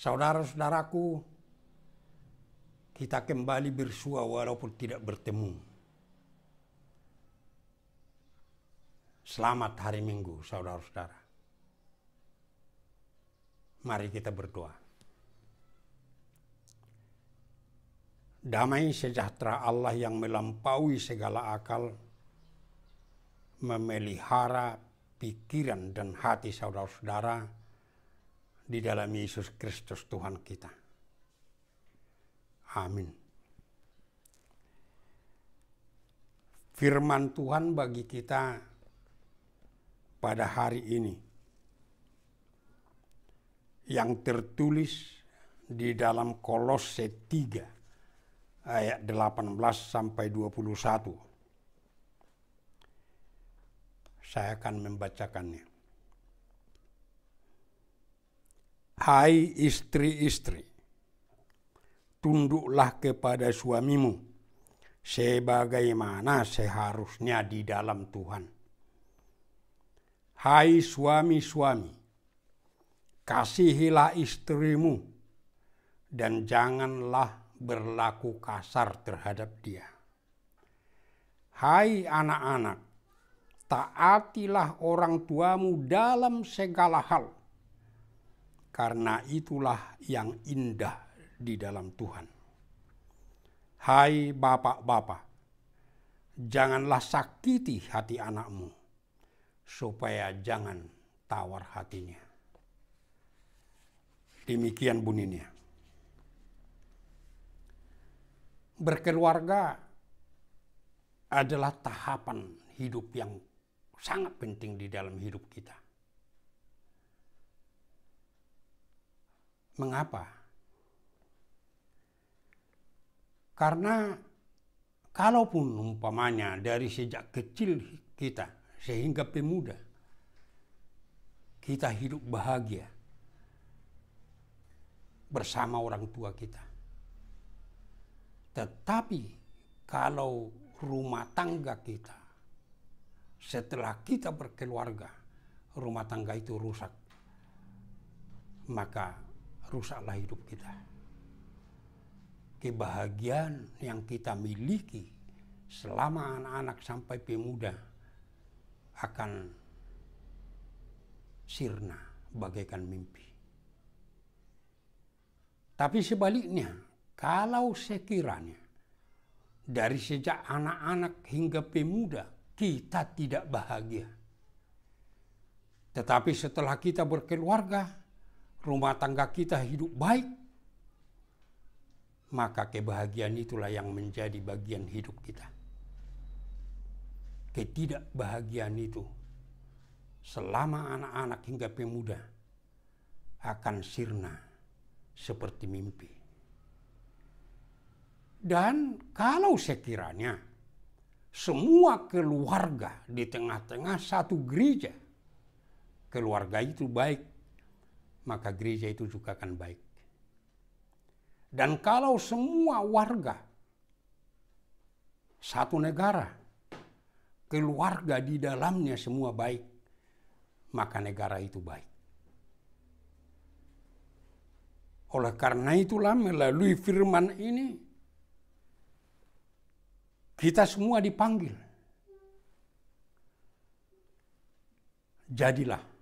Saudara-saudaraku, kita kembali bersua walaupun tidak bertemu. Selamat hari Minggu, saudara-saudara. Mari kita berdoa. Damai sejahtera Allah yang melampaui segala akal, memelihara pikiran dan hati saudara-saudara di dalam Yesus Kristus Tuhan kita. Amin. Firman Tuhan bagi kita pada hari ini yang tertulis di dalam Kolose 3 ayat 18 sampai 21. Saya akan membacakannya. Hai istri-istri, tunduklah kepada suamimu sebagaimana seharusnya di dalam Tuhan. Hai suami-suami, kasihilah istrimu dan janganlah berlaku kasar terhadap dia. Hai anak-anak, taatilah orang tuamu dalam segala hal, karena itulah yang indah di dalam Tuhan. Hai bapak-bapak, janganlah sakiti hati anakmu, supaya jangan tawar hatinya. Demikian bunyinya. Berkeluarga adalah tahapan hidup yang sangat penting di dalam hidup kita. Mengapa? Karena kalaupun umpamanya dari sejak kecil kita sehingga pemuda, kita hidup bahagia bersama orang tua kita. Tetapi kalau rumah tangga kita, setelah kita berkeluarga, rumah tangga itu rusak, maka rusaklah hidup kita. Kebahagiaan yang kita miliki selama anak-anak sampai pemuda akan sirna bagaikan mimpi. Tapi sebaliknya, kalau sekiranya dari sejak anak-anak hingga pemuda kita tidak bahagia, tetapi setelah kita berkeluarga, rumah tangga kita hidup baik, maka kebahagiaan itulah yang menjadi bagian hidup kita. Ketidakbahagiaan itu selama anak-anak hingga pemuda akan sirna seperti mimpi. Dan kalau sekiranya semua keluarga di tengah-tengah satu gereja, keluarga itu baik, maka gereja itu juga akan baik. Dan kalau semua warga satu negara, keluarga di dalamnya semua baik, maka negara itu baik. Oleh karena itulah melalui firman ini, kita semua dipanggil. Jadilah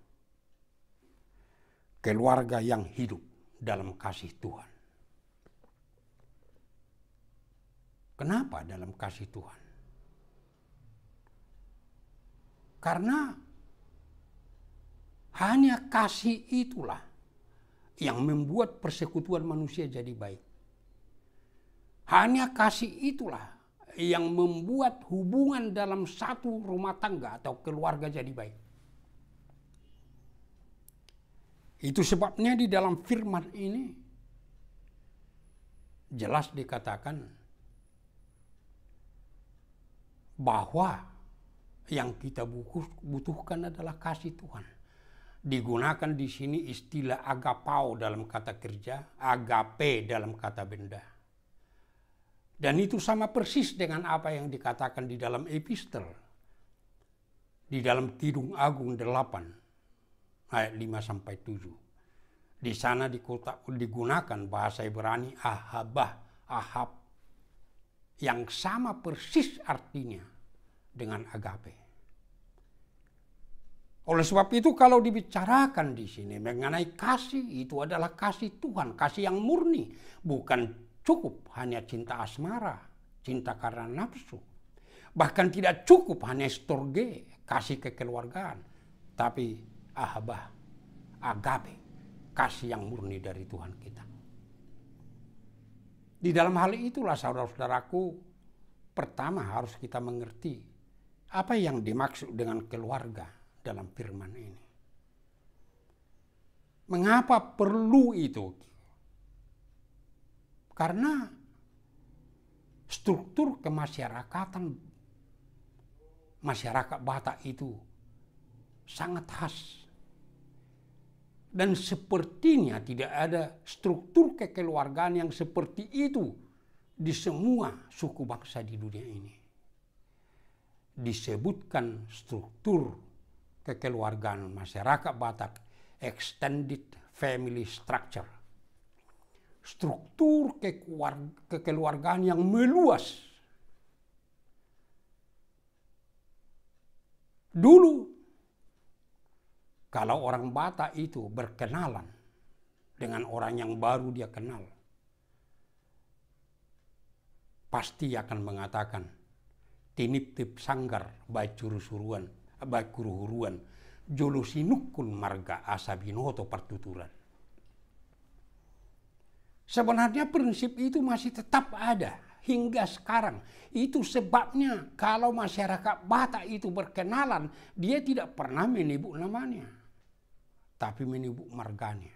keluarga yang hidup dalam kasih Tuhan. Kenapa dalam kasih Tuhan? Karena hanya kasih itulah yang membuat persekutuan manusia jadi baik. Hanya kasih itulah yang membuat hubungan dalam satu rumah tangga atau keluarga jadi baik. Itu sebabnya di dalam firman ini jelas dikatakan bahwa yang kita butuhkan adalah kasih Tuhan. Digunakan di sini istilah agapao dalam kata kerja, agape dalam kata benda. Dan itu sama persis dengan apa yang dikatakan di dalam epistel, di dalam Kidung Agung 8 ayat 5-7. Di sana digunakan bahasa Ibrani Ahab, yang sama persis artinya dengan agape. Oleh sebab itu kalau dibicarakan di sini mengenai kasih, itu adalah kasih Tuhan, kasih yang murni, bukan cukup hanya cinta asmara, cinta karena nafsu. Bahkan tidak cukup hanya storge, kasih kekeluargaan, tapi agape, kasih yang murni dari Tuhan kita. Di dalam hal itulah saudara-saudaraku, pertama harus kita mengerti apa yang dimaksud dengan keluarga dalam firman ini. Mengapa perlu itu? Karena struktur kemasyarakatan masyarakat Batak itu sangat khas. Dan sepertinya tidak ada struktur kekeluargaan yang seperti itu di semua suku bangsa di dunia ini. Disebutkan struktur kekeluargaan masyarakat Batak, extended family structure. Struktur kekeluargaan yang meluas. Dulu, kalau orang Batak itu berkenalan dengan orang yang baru dia kenal, pasti akan mengatakan, tinip tip sanggar baikuruhuruan, jolosinukul marga asabinoto pertuturan. Sebenarnya prinsip itu masih tetap ada hingga sekarang. Itu sebabnya kalau masyarakat Batak itu berkenalan, dia tidak pernah menyebut namanya, tapi menyebut marganya.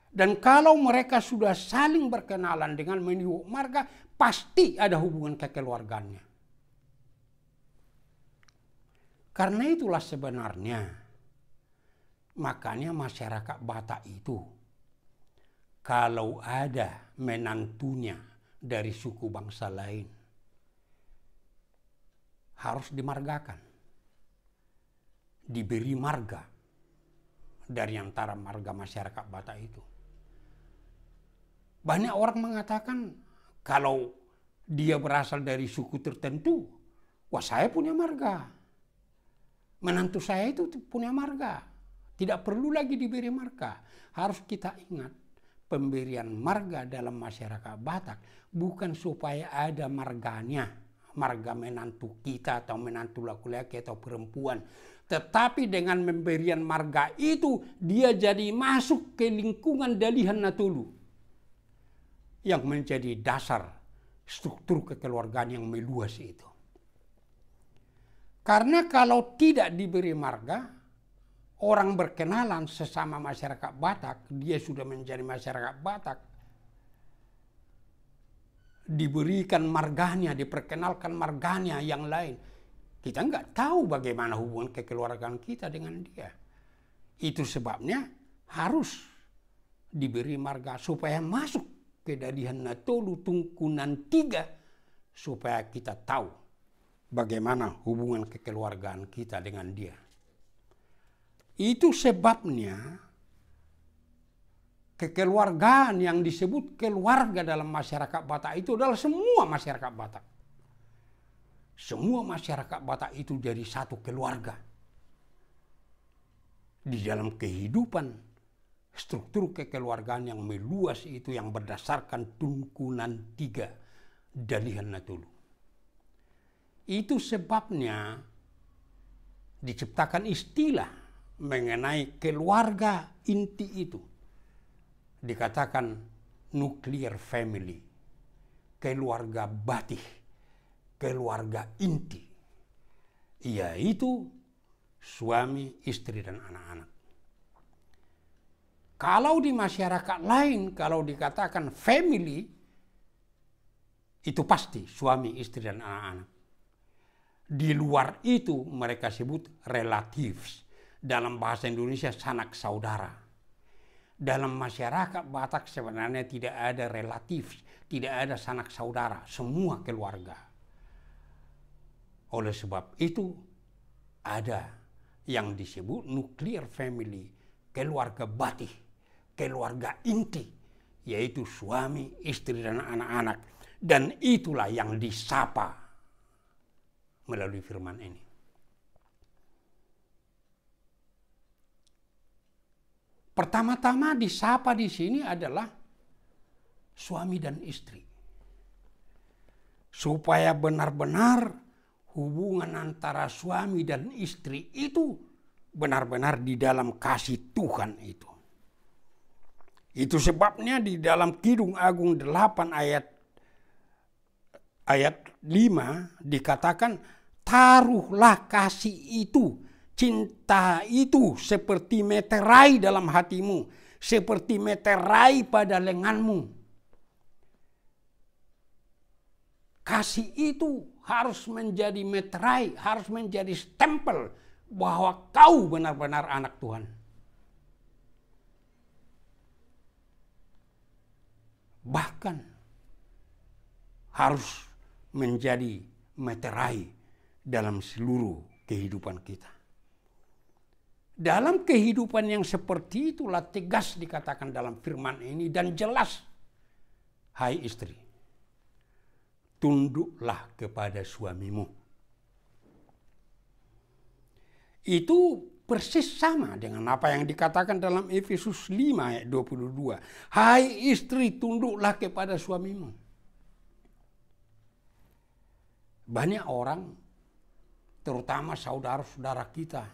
Dan kalau mereka sudah saling berkenalan dengan menyebut marga, pasti ada hubungan kekeluargaannya. Karena itulah sebenarnya, makanya masyarakat Batak itu, kalau ada menantunya dari suku bangsa lain, harus dimargakan. Diberi marga dari antara marga masyarakat Batak itu. Banyak orang mengatakan kalau dia berasal dari suku tertentu, wah saya punya marga. Menantu saya itu punya marga. Tidak perlu lagi diberi marga. Harus kita ingat, pemberian marga dalam masyarakat Batak bukan supaya ada marganya, marga menantu kita atau menantu laki-laki atau perempuan. Tetapi dengan pemberian marga itu, dia jadi masuk ke lingkungan Dalihan Natulu yang menjadi dasar struktur kekeluargaan yang meluas itu. Karena kalau tidak diberi marga, orang berkenalan sesama masyarakat Batak, dia sudah menjadi masyarakat Batak, diberikan marganya, diperkenalkan marganya yang lain, kita nggak tahu bagaimana hubungan kekeluargaan kita dengan dia. Itu sebabnya harus diberi marga supaya masuk ke Dalihan Natolu Tungkunan 3, supaya kita tahu bagaimana hubungan kekeluargaan kita dengan dia. Itu sebabnya kekeluargaan yang disebut keluarga dalam masyarakat Batak itu adalah semua masyarakat Batak. Semua masyarakat Batak itu jadi satu keluarga. Di dalam kehidupan struktur kekeluargaan yang meluas itu yang berdasarkan Tungkunan 3 Dalihan Natulu. Itu sebabnya diciptakan istilah mengenai keluarga inti itu. Dikatakan nuclear family, keluarga batih, keluarga inti. Yaitu suami, istri, dan anak-anak. Kalau di masyarakat lain, kalau dikatakan family, itu pasti suami, istri, dan anak-anak. Di luar itu mereka sebut relatives. Dalam bahasa Indonesia sanak saudara. Dalam masyarakat Batak sebenarnya tidak ada relatives, tidak ada sanak saudara, semua keluarga. Oleh sebab itu ada yang disebut nuclear family, keluarga bati, keluarga inti, yaitu suami, istri, dan anak-anak. Dan itulah yang disapa melalui firman ini. Pertama-tama disapa di sini adalah suami dan istri. Supaya benar-benar hubungan antara suami dan istri itu benar-benar di dalam kasih Tuhan itu. Itu sebabnya di dalam Kidung Agung 8 ayat 5 dikatakan, taruhlah kasih itu, cinta itu seperti meterai dalam hatimu, seperti meterai pada lenganmu. Kasih itu harus menjadi meterai, harus menjadi stempel bahwa kau benar-benar anak Tuhan. Bahkan harus menjadi meterai dalam seluruh kehidupan kita. Dalam kehidupan yang seperti itulah tegas dikatakan dalam firman ini dan jelas. Hai istri, tunduklah kepada suamimu. Itu persis sama dengan apa yang dikatakan dalam Efesus 5 ayat 22. Hai istri, tunduklah kepada suamimu. Banyak orang, terutama saudara-saudara kita,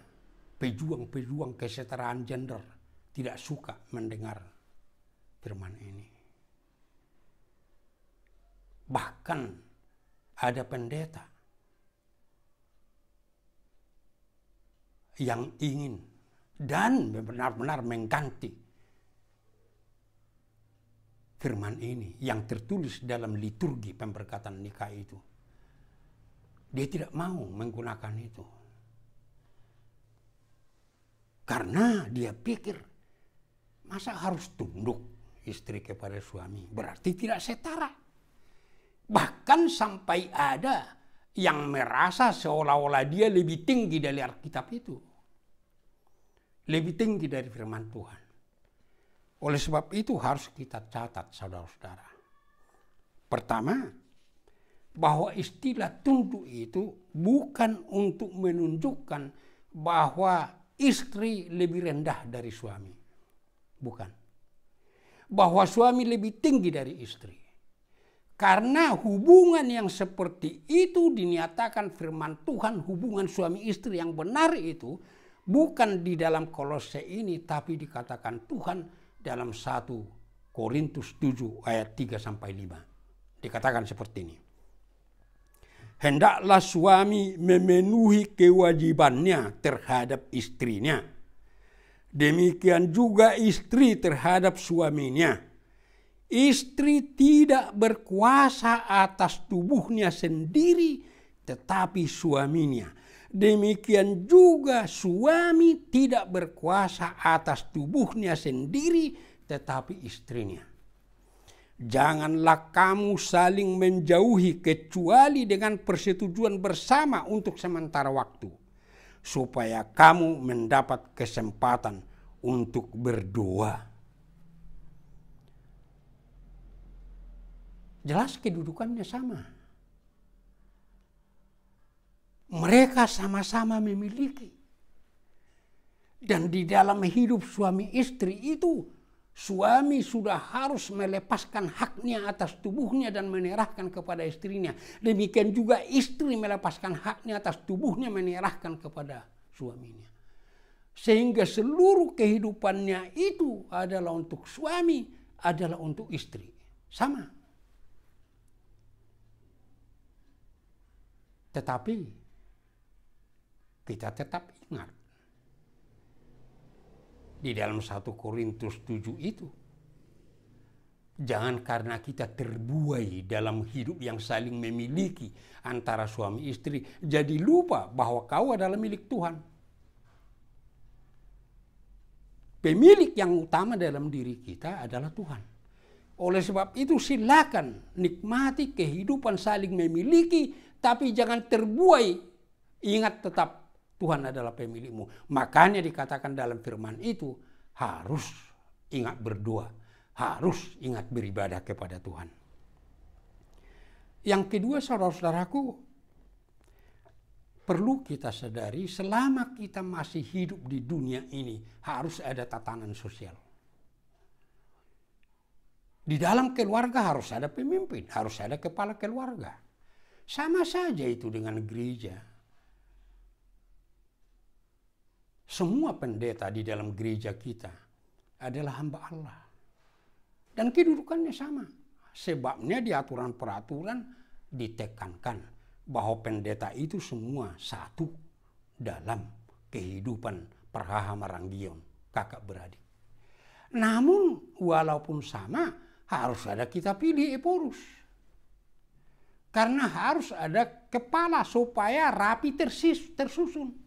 pejuang-pejuang kesetaraan gender, tidak suka mendengar firman ini. Bahkan ada pendeta yang ingin dan benar-benar mengganti firman ini yang tertulis dalam liturgi pemberkatan nikah itu. Dia tidak mau menggunakan itu. Karena dia pikir, masa harus tunduk istri kepada suami? Berarti tidak setara. Bahkan sampai ada yang merasa seolah-olah dia lebih tinggi dari Alkitab itu. Lebih tinggi dari firman Tuhan. Oleh sebab itu harus kita catat, saudara-saudara. Pertama, bahwa istilah tunduk itu bukan untuk menunjukkan bahwa istri lebih rendah dari suami. Bukan. Bahwa suami lebih tinggi dari istri. Karena hubungan yang seperti itu dinyatakan firman Tuhan, hubungan suami istri yang benar itu bukan di dalam Kolose ini, tapi dikatakan Tuhan dalam 1 Korintus 7 ayat 3-5. Dikatakan seperti ini. Hendaklah suami memenuhi kewajibannya terhadap istrinya. Demikian juga istri terhadap suaminya. Istri tidak berkuasa atas tubuhnya sendiri, tetapi suaminya. Demikian juga suami tidak berkuasa atas tubuhnya sendiri, tetapi istrinya. Janganlah kamu saling menjauhi kecuali dengan persetujuan bersama untuk sementara waktu, supaya kamu mendapat kesempatan untuk berdoa. Jelas kedudukannya sama. Mereka sama-sama memiliki. Dan di dalam hidup suami istri itu, suami sudah harus melepaskan haknya atas tubuhnya dan menyerahkan kepada istrinya. Demikian juga istri melepaskan haknya atas tubuhnya, menyerahkan kepada suaminya. Sehingga seluruh kehidupannya itu adalah untuk suami, adalah untuk istri. Sama. Tetapi kita tetap ingat di dalam 1 Korintus 7 itu, jangan karena kita terbuai dalam hidup yang saling memiliki antara suami istri, jadi lupa bahwa kau adalah milik Tuhan. Pemilik yang utama dalam diri kita adalah Tuhan. Oleh sebab itu silakan nikmati kehidupan saling memiliki, tapi jangan terbuai. Ingat tetap Tuhan adalah pemilikmu. Makanya dikatakan dalam firman itu, harus ingat berdoa, harus ingat beribadah kepada Tuhan. Yang kedua, saudara-saudaraku, perlu kita sadari selama kita masih hidup di dunia ini harus ada tatanan sosial. Di dalam keluarga harus ada pemimpin, harus ada kepala keluarga. Sama saja itu dengan gereja. Semua pendeta di dalam gereja kita adalah hamba Allah. Dan kedudukannya sama. Sebabnya di aturan-peraturan ditekankan bahwa pendeta itu semua satu dalam kehidupan Praha Maranggion, kakak beradik. Namun walaupun sama, harus ada kita pilih Eporus. Karena harus ada kepala supaya rapi tersusun.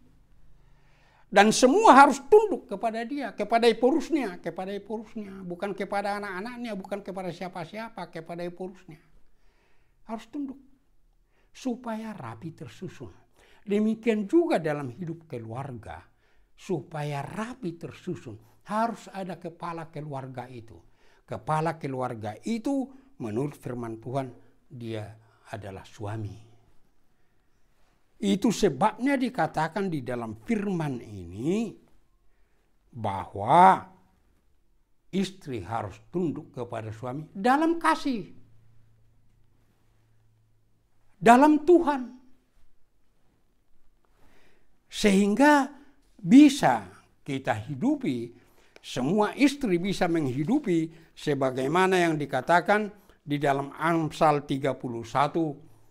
Dan semua harus tunduk kepada dia, kepada Eporusnya, bukan kepada anak-anaknya, bukan kepada siapa-siapa, kepada Eporusnya. Harus tunduk supaya rapi tersusun. Demikian juga dalam hidup keluarga, supaya rapi tersusun harus ada kepala keluarga itu. Kepala keluarga itu menurut firman Tuhan dia adalah suami. Itu sebabnya dikatakan di dalam firman ini bahwa istri harus tunduk kepada suami dalam kasih, dalam Tuhan. Sehingga bisa kita hidupi, semua istri bisa menghidupi sebagaimana yang dikatakan di dalam Amsal 31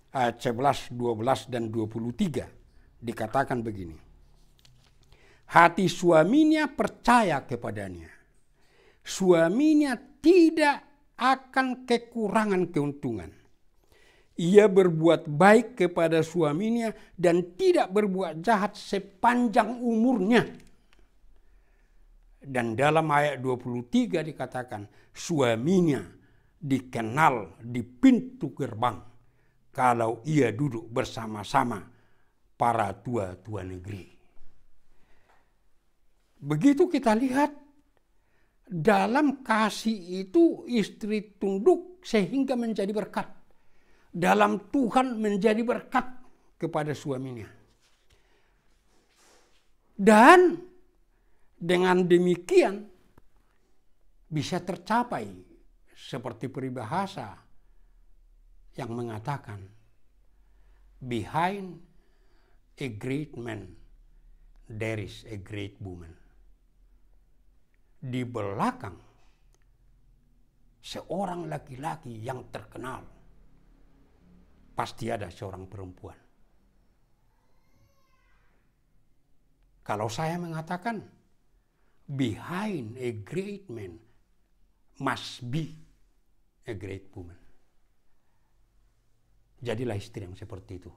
ayat 11, 12, dan 23. Dikatakan begini. Hati suaminya percaya kepadanya. Suaminya tidak akan kekurangan keuntungan. Ia berbuat baik kepada suaminya dan tidak berbuat jahat sepanjang umurnya. Dan dalam ayat 23 dikatakan, suaminya dikenal di pintu gerbang kalau ia duduk bersama-sama para tua-tua negeri. Begitu kita lihat, dalam kasih itu istri tunduk sehingga menjadi berkat. Dalam Tuhan menjadi berkat kepada suaminya. Dan dengan demikian bisa tercapai seperti peribahasa yang mengatakan, behind a great man, there is a great woman. Di belakang seorang laki-laki yang terkenal, pasti ada seorang perempuan. Kalau saya mengatakan, behind a great man must be a great woman. Jadilah istri yang seperti itu.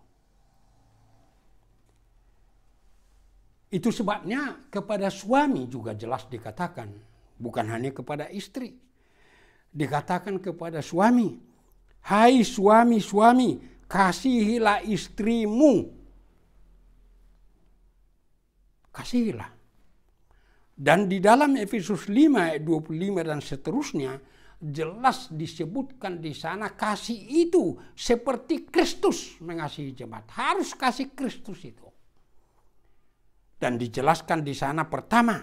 Itu sebabnya kepada suami juga jelas dikatakan, bukan hanya kepada istri. Dikatakan kepada suami, hai suami-suami, kasihilah istrimu. Kasihilah. Dan di dalam Efesus 5 ayat 25 dan seterusnya, jelas disebutkan di sana kasih itu seperti Kristus mengasihi jemaat. Harus kasih Kristus itu. Dan dijelaskan di sana pertama,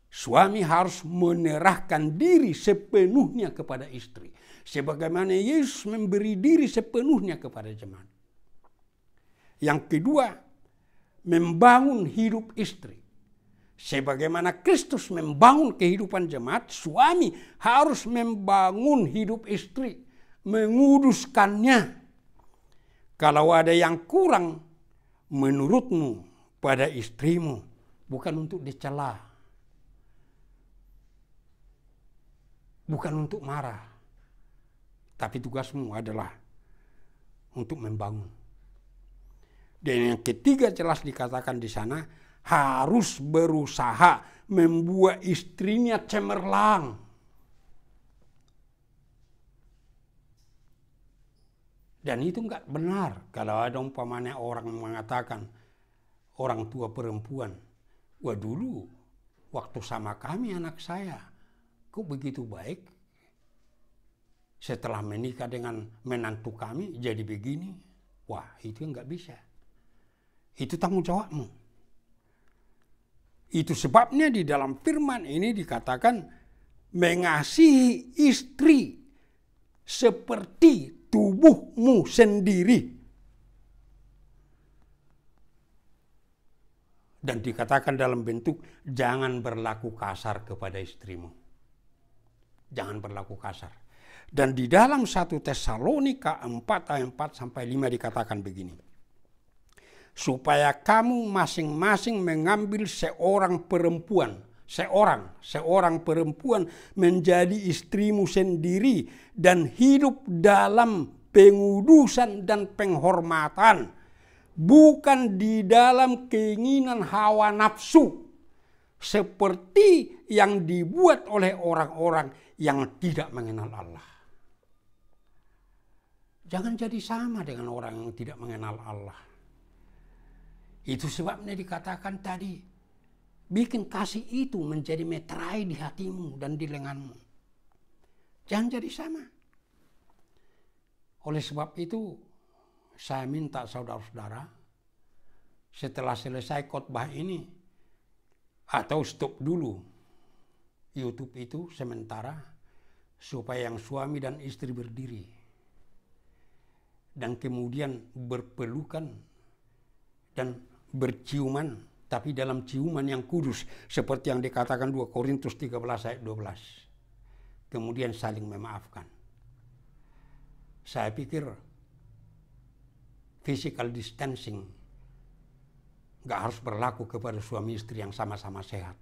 suami harus menyerahkan diri sepenuhnya kepada istri. Sebagaimana Yesus memberi diri sepenuhnya kepada jemaat. Yang kedua, membangun hidup istri. Sebagaimana Kristus membangun kehidupan jemaat, suami harus membangun hidup istri, menguduskannya. Kalau ada yang kurang menurutmu pada istrimu, bukan untuk dicela, bukan untuk marah, tapi tugasmu adalah untuk membangun. Dan yang ketiga jelas dikatakan di sana, harus berusaha membuat istrinya cemerlang. Dan itu enggak benar kalau ada umpamanya orang mengatakan, orang tua perempuan, wah dulu waktu sama kami anak saya, kok begitu baik? Setelah menikah dengan menantu kami jadi begini. Wah, itu nggak bisa. Itu tanggung jawabmu. Itu sebabnya di dalam firman ini dikatakan mengasihi istri seperti tubuhmu sendiri. Dan dikatakan dalam bentuk jangan berlaku kasar kepada istrimu. Jangan berlaku kasar. Dan di dalam 1 Tesalonika 4 ayat 4 sampai 5 dikatakan begini. Supaya kamu masing-masing mengambil seorang perempuan menjadi istrimu sendiri dan hidup dalam pengudusan dan penghormatan, bukan di dalam keinginan hawa nafsu seperti yang dibuat oleh orang-orang yang tidak mengenal Allah. Jangan jadi sama dengan orang yang tidak mengenal Allah. Itu sebabnya dikatakan tadi, bikin kasih itu menjadi meterai di hatimu dan di lenganmu. Jangan jadi sama. Oleh sebab itu, saya minta saudara-saudara, setelah selesai khotbah ini, atau stop dulu YouTube itu sementara, supaya yang suami dan istri berdiri. Dan kemudian berpelukan dan berciuman, tapi dalam ciuman yang kudus, seperti yang dikatakan 2 Korintus 13 ayat 12. Kemudian saling memaafkan. Saya pikir physical distancing gak harus berlaku kepada suami istri yang sama-sama sehat.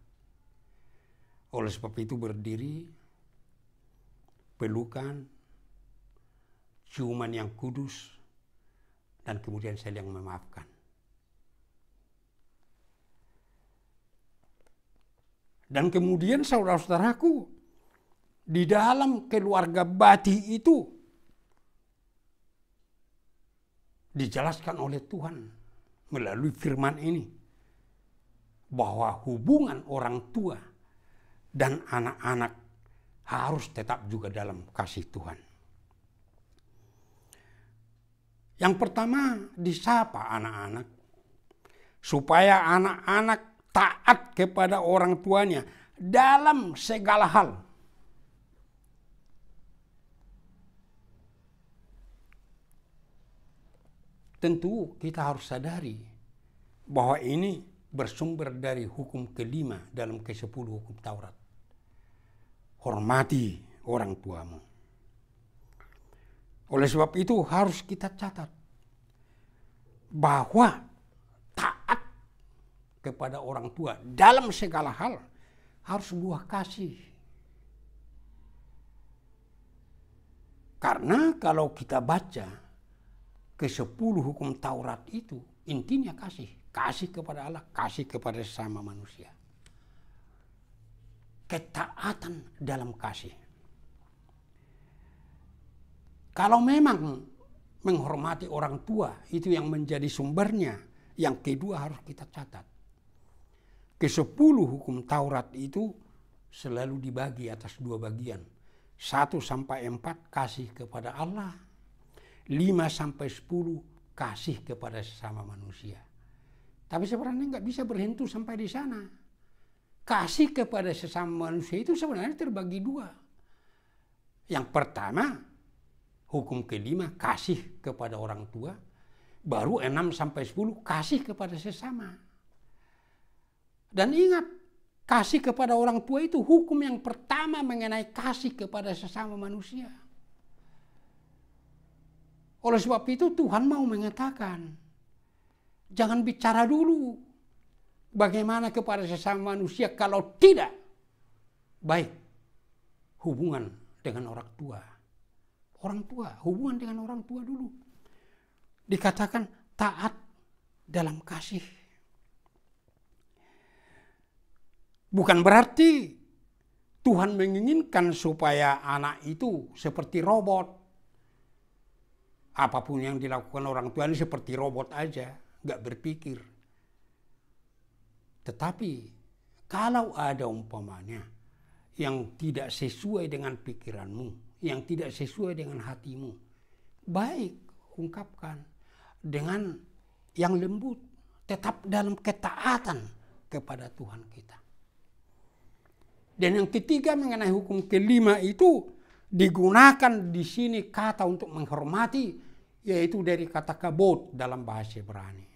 Oleh sebab itu berdiri, pelukan, ciuman yang kudus, dan kemudian saling memaafkan. Dan kemudian saudara-saudaraku, di dalam keluarga Bati itu dijelaskan oleh Tuhan melalui firman ini bahwa hubungan orang tua dan anak-anak harus tetap juga dalam kasih Tuhan. Yang pertama, disapa anak-anak supaya anak-anak taat kepada orang tuanya dalam segala hal. Tentu kita harus sadari bahwa ini bersumber dari hukum kelima dalam ke-10 hukum Taurat. Hormati orang tuamu. Oleh sebab itu harus kita catat bahwa taat kepada orang tua dalam segala hal harus buah kasih. Karena kalau kita baca ke-10 hukum Taurat itu intinya kasih. Kasih kepada Allah, kasih kepada sesama manusia. Ketaatan dalam kasih. Kalau memang menghormati orang tua itu yang menjadi sumbernya, yang kedua harus kita catat. Ke-10 hukum Taurat itu selalu dibagi atas 2 bagian. 1 sampai 4 kasih kepada Allah. 5 sampai 10 kasih kepada sesama manusia. Tapi sebenarnya nggak bisa berhenti sampai di sana. Kasih kepada sesama manusia itu sebenarnya terbagi 2. Yang pertama, hukum kelima kasih kepada orang tua. Baru 6 sampai 10 kasih kepada sesama. Dan ingat, kasih kepada orang tua itu hukum yang pertama mengenai kasih kepada sesama manusia. Oleh sebab itu Tuhan mau mengatakan, jangan bicara dulu bagaimana kepada sesama manusia kalau tidak baik hubungan dengan orang tua. Orang tua, hubungan dengan orang tua dulu. Dikatakan taat dalam kasih. Bukan berarti Tuhan menginginkan supaya anak itu seperti robot. Apapun yang dilakukan orang tua ini seperti robot aja, nggak berpikir. Tetapi Kalau ada umpamanya yang tidak sesuai dengan pikiranmu, yang tidak sesuai dengan hatimu, baik ungkapkan dengan yang lembut, tetap dalam ketaatan kepada Tuhan kita. Dan yang ketiga mengenai hukum kelima itu digunakan di sini kata untuk menghormati, yaitu dari kata kabod dalam bahasa Ibrani.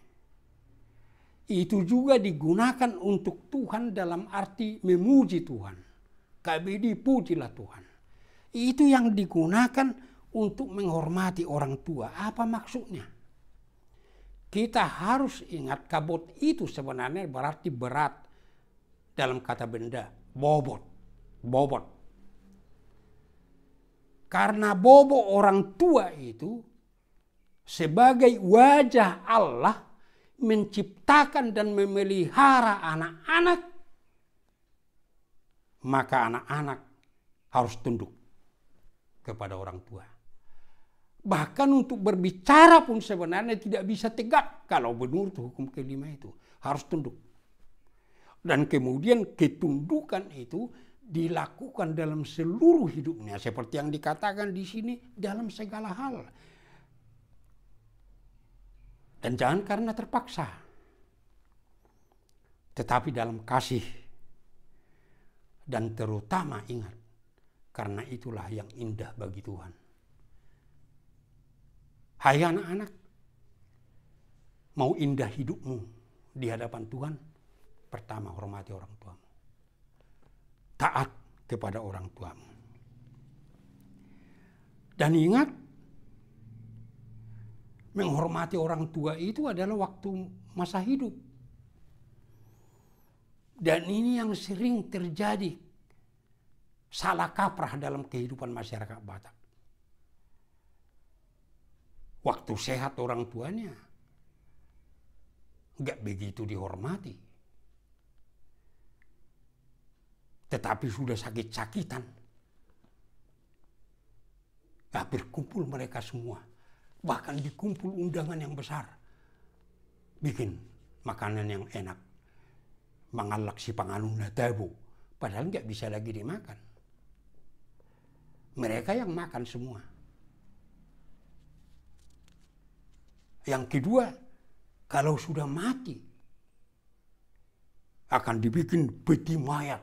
Itu juga digunakan untuk Tuhan dalam arti memuji Tuhan. Kabedi, pujilah Tuhan. Itu yang digunakan untuk menghormati orang tua. Apa maksudnya? Kita harus ingat kabod itu sebenarnya berarti berat dalam kata benda. Bobot. Karena bobot orang tua itu sebagai wajah Allah menciptakan dan memelihara anak-anak, maka anak-anak harus tunduk kepada orang tua. Bahkan untuk berbicara pun sebenarnya tidak bisa tegak kalau menurut hukum kelima itu. Harus tunduk. Dan kemudian ketundukan itu dilakukan dalam seluruh hidupnya. Seperti yang dikatakan di sini, dalam segala hal. Dan jangan karena terpaksa, tetapi dalam kasih. Dan terutama ingat, karena itulah yang indah bagi Tuhan. Hai anak-anak, mau indah hidupmu di hadapan Tuhan, pertama hormati orang tuamu. Taat kepada orang tuamu. Dan ingat, menghormati orang tua itu adalah waktu masa hidup. Dan ini yang sering terjadi salah kaprah dalam kehidupan masyarakat Batak. Waktu sehat orang tuanya nggak begitu dihormati. Tetapi sudah sakit-sakitan. Berkumpul mereka semua. Bahkan dikumpul undangan yang besar. Bikin makanan yang enak. Mangalak si panganun na tabo. Padahal nggak bisa lagi dimakan. Mereka yang makan semua. Yang kedua, kalau sudah mati, akan dibikin peti mayat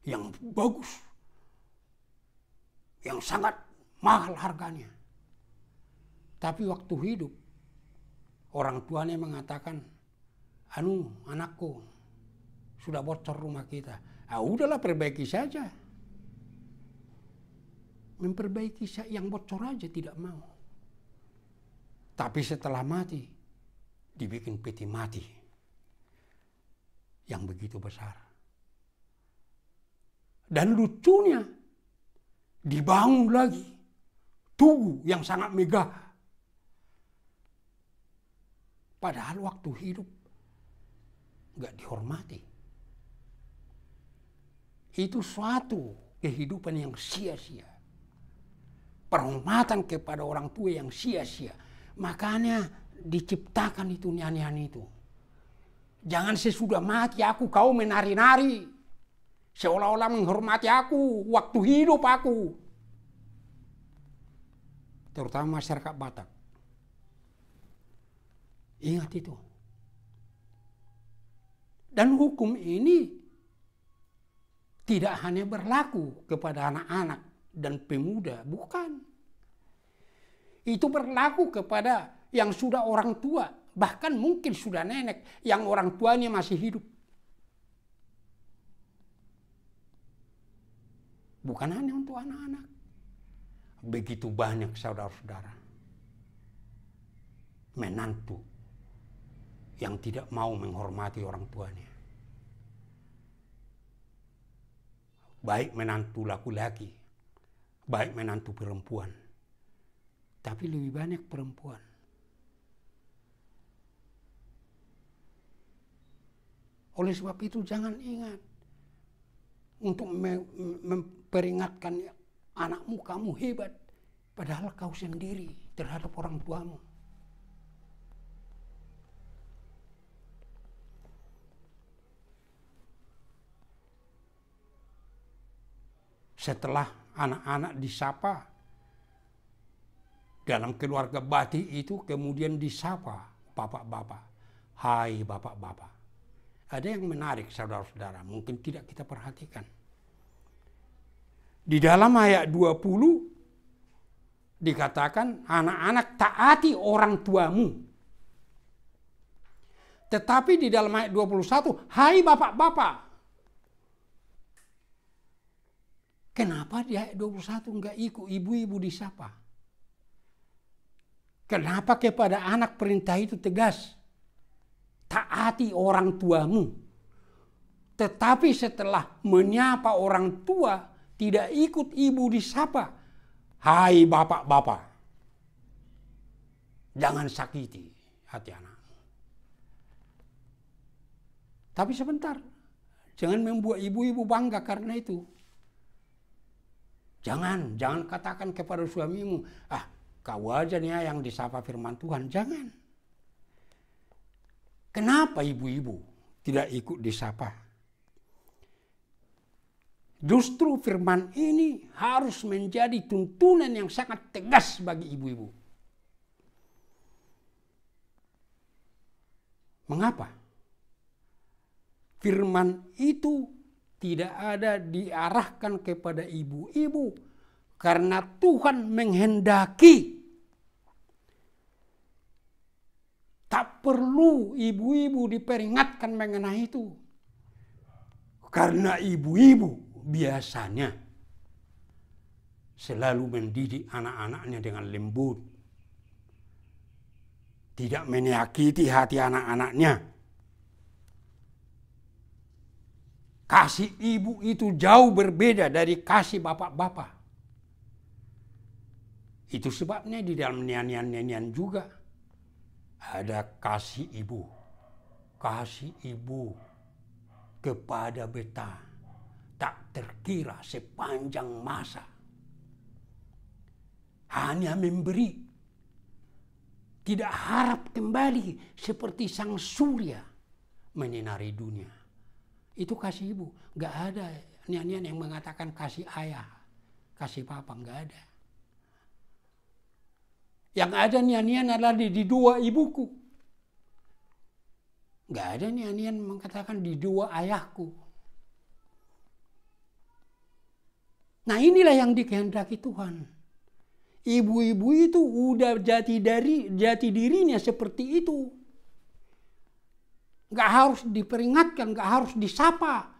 yang bagus. Yang sangat mahal harganya. Tapi waktu hidup, orang tuanya mengatakan, anakku, sudah bocor rumah kita. Udahlah perbaiki saja. Memperbaiki yang bocor aja tidak mau. Tapi setelah mati, dibikin peti mati. Yang begitu besar. Dan lucunya, dibangun lagi tugu yang sangat megah. Padahal waktu hidup nggak dihormati. Itu suatu kehidupan yang sia-sia. Penghormatan kepada orang tua yang sia-sia. Makanya diciptakan itu nyanyian itu. Jangan sesudah mati aku kau menari-nari. Seolah-olah menghormati aku waktu hidup aku. Terutama masyarakat Batak. Ingat itu. Dan hukum ini tidak hanya berlaku kepada anak-anak dan pemuda, bukan. Itu berlaku kepada yang sudah orang tua, bahkan mungkin sudah nenek, yang orang tuanya masih hidup. Bukan hanya untuk anak-anak. Begitu banyak saudara-saudara. Menantu yang tidak mau menghormati orang tuanya. Baik menantu laki-laki, baik menantu perempuan. Tapi lebih banyak perempuan. Oleh sebab itu jangan ingat untuk memperingatkan anakmu kamu hebat. Padahal kau sendiri terhadap orang tuamu. setelah anak-anak disapa dalam keluarga Bati itu, kemudian disapa bapak-bapak. Hai bapak-bapak. Ada yang menarik saudara-saudara, mungkin tidak kita perhatikan. Di dalam ayat 20 dikatakan, anak-anak taati orang tuamu. Tetapi di dalam ayat 21, hai bapak-bapak. Kenapa di ayat 21 enggak ikut ibu-ibu disapa? Kenapa kepada anak perintah itu tegas? Taati orang tuamu. Tetapi setelah menyapa orang tua, tidak ikut ibu disapa. Hai bapak-bapak. Jangan sakiti hati anakmu. Tapi sebentar. Jangan membuat ibu-ibu bangga karena itu. Jangan katakan kepada suamimu, kau aja nih yang disapa firman Tuhan. Jangan. Kenapa ibu-ibu tidak ikut disapa? Justru firman ini harus menjadi tuntunan yang sangat tegas bagi ibu-ibu. Mengapa? Firman itu tidak ada diarahkan kepada ibu-ibu karena Tuhan menghendaki. Tak perlu ibu-ibu diperingatkan mengenai itu. Karena ibu-ibu biasanya selalu mendidik anak-anaknya dengan lembut. Tidak menyakiti hati anak-anaknya. Kasih ibu itu jauh berbeda dari kasih bapak-bapak. Itu sebabnya di dalam nyanyian-nyanyian juga ada kasih ibu kepada beta tak terkira sepanjang masa. Hanya memberi, tidak harap kembali seperti sang surya menyinari dunia. Itu kasih ibu. Gak ada nyanyian yang mengatakan kasih ayah, kasih papa, gak ada. Yang ada nyanyian adalah di dua ibuku. Gak ada nyanyian mengatakan di dua ayahku. Nah inilah yang dikehendaki Tuhan. Ibu-ibu itu udah jati dirinya seperti itu. Gak harus diperingatkan, gak harus disapa.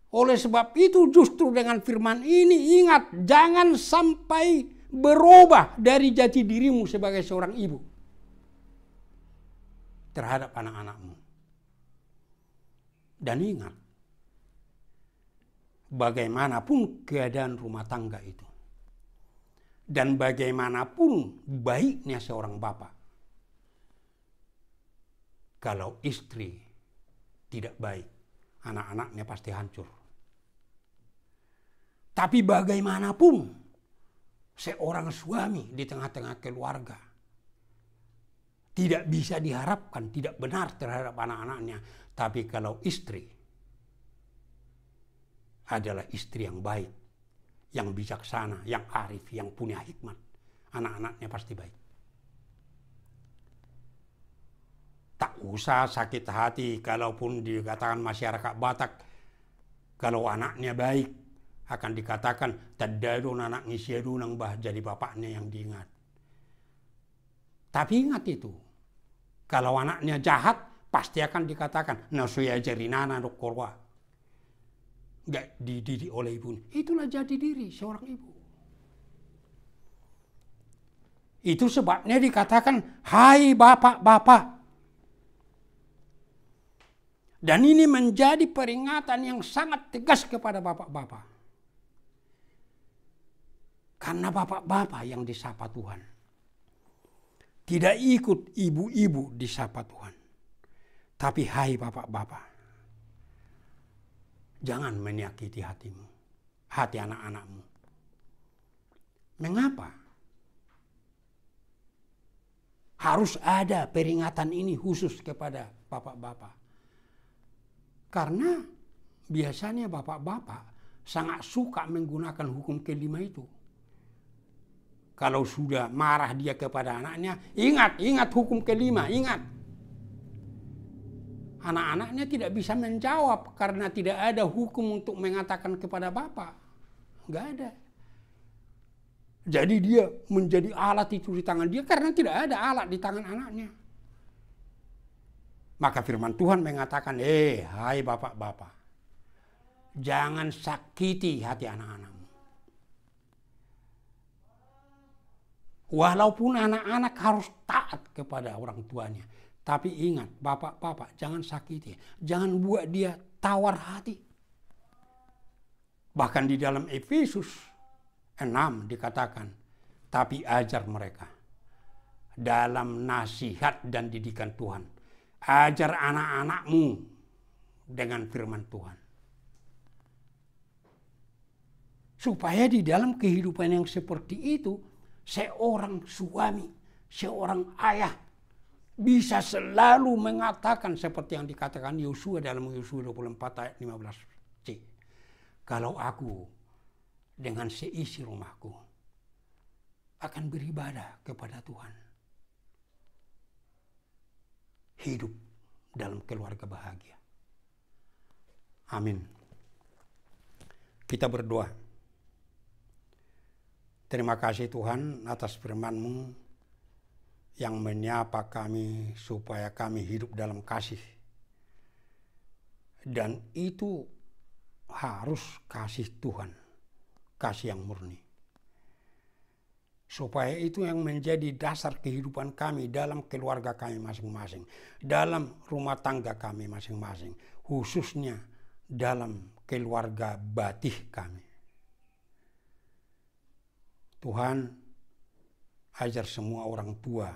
Oleh sebab itu justru dengan firman ini ingat, jangan sampai berubah dari jati dirimu sebagai seorang ibu terhadap anak-anakmu. Dan ingat, bagaimanapun keadaan rumah tangga itu, dan bagaimanapun baiknya seorang bapak, kalau istri tidak baik, anak-anaknya pasti hancur. Tapi bagaimanapun seorang suami di tengah-tengah keluarga tidak bisa diharapkan tidak benar terhadap anak-anaknya. Tapi kalau istri adalah istri yang baik, yang bijaksana, yang arif, yang punya hikmat, anak-anaknya pasti baik. Tak usah sakit hati kalaupun dikatakan masyarakat Batak, kalau anaknya baik, akan dikatakan tadadun anak ngisiadu nang bah jadi bapaknya yang diingat. Tapi ingat itu, kalau anaknya jahat pasti akan dikatakan nasuya jarinana dokkorwa, nggak dididik oleh ibunya. Itulah jati diri seorang ibu. Itu sebabnya dikatakan hai bapak-bapak. Dan ini menjadi peringatan yang sangat tegas kepada bapak-bapak. Karena bapak-bapak yang disapa Tuhan. Tidak ikut ibu-ibu disapa Tuhan. Tapi hai bapak-bapak. Jangan menyakiti hatimu. Hati anak-anakmu. Mengapa? Harus ada peringatan ini khusus kepada bapak-bapak. Karena biasanya bapak-bapak sangat suka menggunakan hukum kelima itu. Kalau sudah marah dia kepada anaknya, ingat hukum kelima, ingat. Anak-anaknya tidak bisa menjawab karena tidak ada hukum untuk mengatakan kepada bapak. Nggak ada. Jadi dia menjadi alat itu di tangan dia karena tidak ada alat di tangan anaknya. Maka firman Tuhan mengatakan, hai bapak-bapak, jangan sakiti hati anak-anakmu. Walaupun anak-anak harus taat kepada orang tuanya. Tapi ingat, bapak-bapak, jangan sakiti. Jangan buat dia tawar hati. Bahkan di dalam Efesus 6 dikatakan, tapi ajar mereka dalam nasihat dan didikan Tuhan. Ajar anak-anakmu dengan firman Tuhan. Supaya di dalam kehidupan yang seperti itu, seorang suami, seorang ayah bisa selalu mengatakan seperti yang dikatakan Yosua dalam Yosua 24 ayat 15c. Kalau aku dengan seisi rumahku akan beribadah kepada Tuhan. Hidup dalam keluarga bahagia. Amin. Kita berdoa. Terima kasih Tuhan atas firman-Mu yang menyapa kami supaya kami hidup dalam kasih. Dan itu harus kasih Tuhan, kasih yang murni. Supaya itu yang menjadi dasar kehidupan kami dalam keluarga kami masing-masing. Dalam rumah tangga kami masing-masing. Khususnya dalam keluarga batih kami. Tuhan, ajar semua orang tua,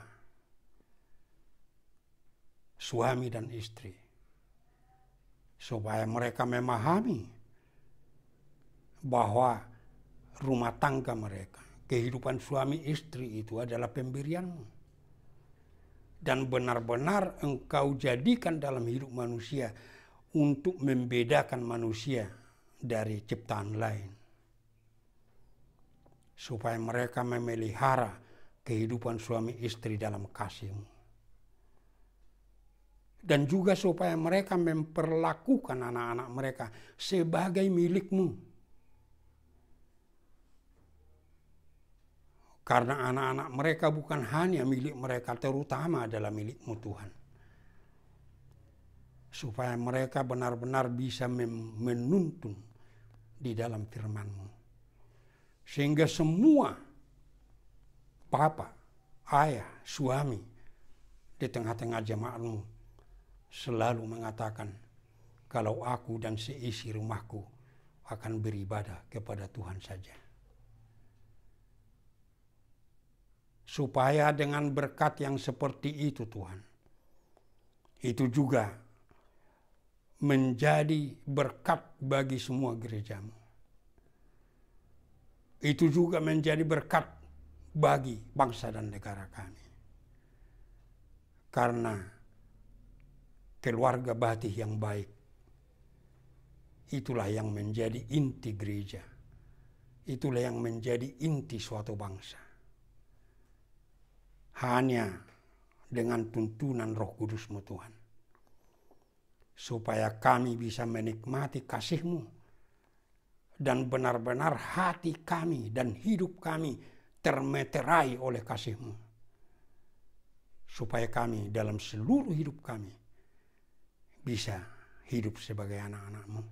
suami dan istri, supaya mereka memahami bahwa rumah tangga mereka, kehidupan suami istri itu adalah pemberian-Mu. Dan benar-benar Engkau jadikan dalam hidup manusia untuk membedakan manusia dari ciptaan lain. Supaya mereka memelihara kehidupan suami istri dalam kasih-Mu. Dan juga supaya mereka memperlakukan anak-anak mereka sebagai milik-Mu. Karena anak-anak mereka bukan hanya milik mereka, terutama adalah milik-Mu Tuhan. Supaya mereka benar-benar bisa menuntun di dalam firman-Mu. Sehingga semua bapak, ayah, suami di tengah-tengah jemaat-Mu selalu mengatakan, kalau aku dan seisi rumahku akan beribadah kepada Tuhan saja. Supaya dengan berkat yang seperti itu Tuhan, itu juga menjadi berkat bagi semua gereja-Mu. Itu juga menjadi berkat bagi bangsa dan negara kami. Karena keluarga batih yang baik, itulah yang menjadi inti gereja. Itulah yang menjadi inti suatu bangsa. Hanya dengan tuntunan Roh Kudus-Mu Tuhan. Supaya kami bisa menikmati kasih-Mu. Dan benar-benar hati kami dan hidup kami termeterai oleh kasih-Mu. Supaya kami dalam seluruh hidup kami bisa hidup sebagai anak-anak-Mu.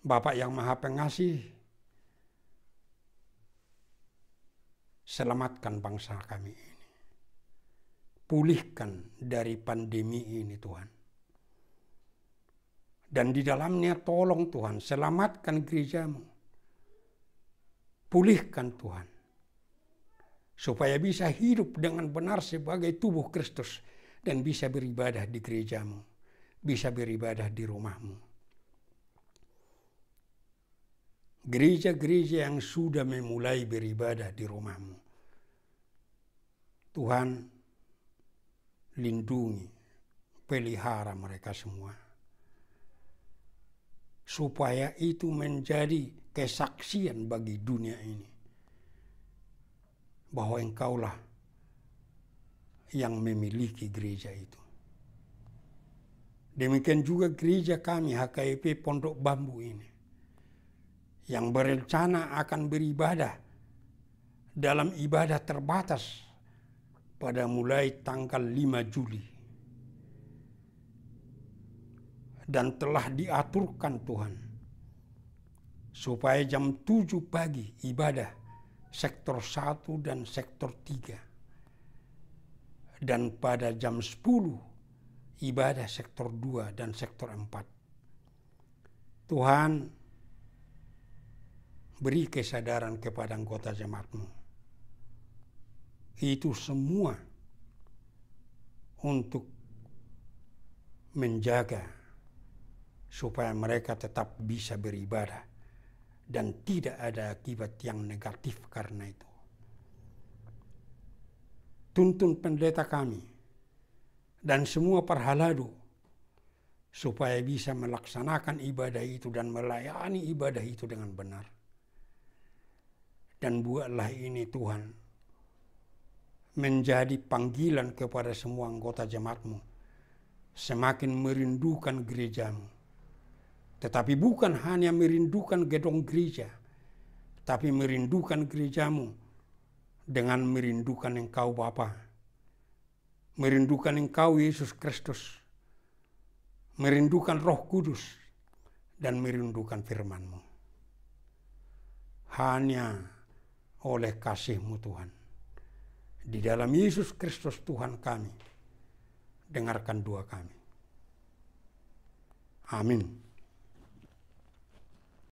Bapa yang Maha Pengasih, selamatkan bangsa kami ini. Pulihkan dari pandemi ini Tuhan. Dan di dalamnya tolong Tuhan, selamatkan gereja-Mu. Pulihkan Tuhan. Supaya bisa hidup dengan benar sebagai tubuh Kristus. Dan bisa beribadah di gereja-Mu. Bisa beribadah di rumah-Mu. Gereja-gereja yang sudah memulai beribadah di rumah-Mu. Tuhan, lindungi, pelihara mereka semua. supaya itu menjadi kesaksian bagi dunia ini bahwa Engkaulah yang memiliki gereja itu. Demikian juga gereja kami HKIP Pondok Bambu ini yang berencana akan beribadah dalam ibadah terbatas pada mulai tanggal 5 Juli. Dan telah diaturkan Tuhan supaya jam 7 pagi ibadah sektor 1 dan sektor 3. Dan pada jam 10 ibadah sektor 2 dan sektor 4. Tuhan, beri kesadaran kepada anggota jemaat-Mu. Itu semua untuk menjaga supaya mereka tetap bisa beribadah dan tidak ada akibat yang negatif karena itu. Tuntun pendeta kami dan semua parhaladu supaya bisa melaksanakan ibadah itu dan melayani ibadah itu dengan benar. Dan buatlah ini Tuhan menjadi panggilan kepada semua anggota jemaat-Mu semakin merindukan gereja-Mu. Tetapi bukan hanya merindukan gedung gereja, tapi merindukan gereja-Mu dengan merindukan Engkau Bapa, merindukan Engkau Yesus Kristus, merindukan Roh Kudus, dan merindukan firman-Mu. Hanya oleh kasih-Mu Tuhan. Di dalam Yesus Kristus Tuhan kami, dengarkan doa kami. Amin.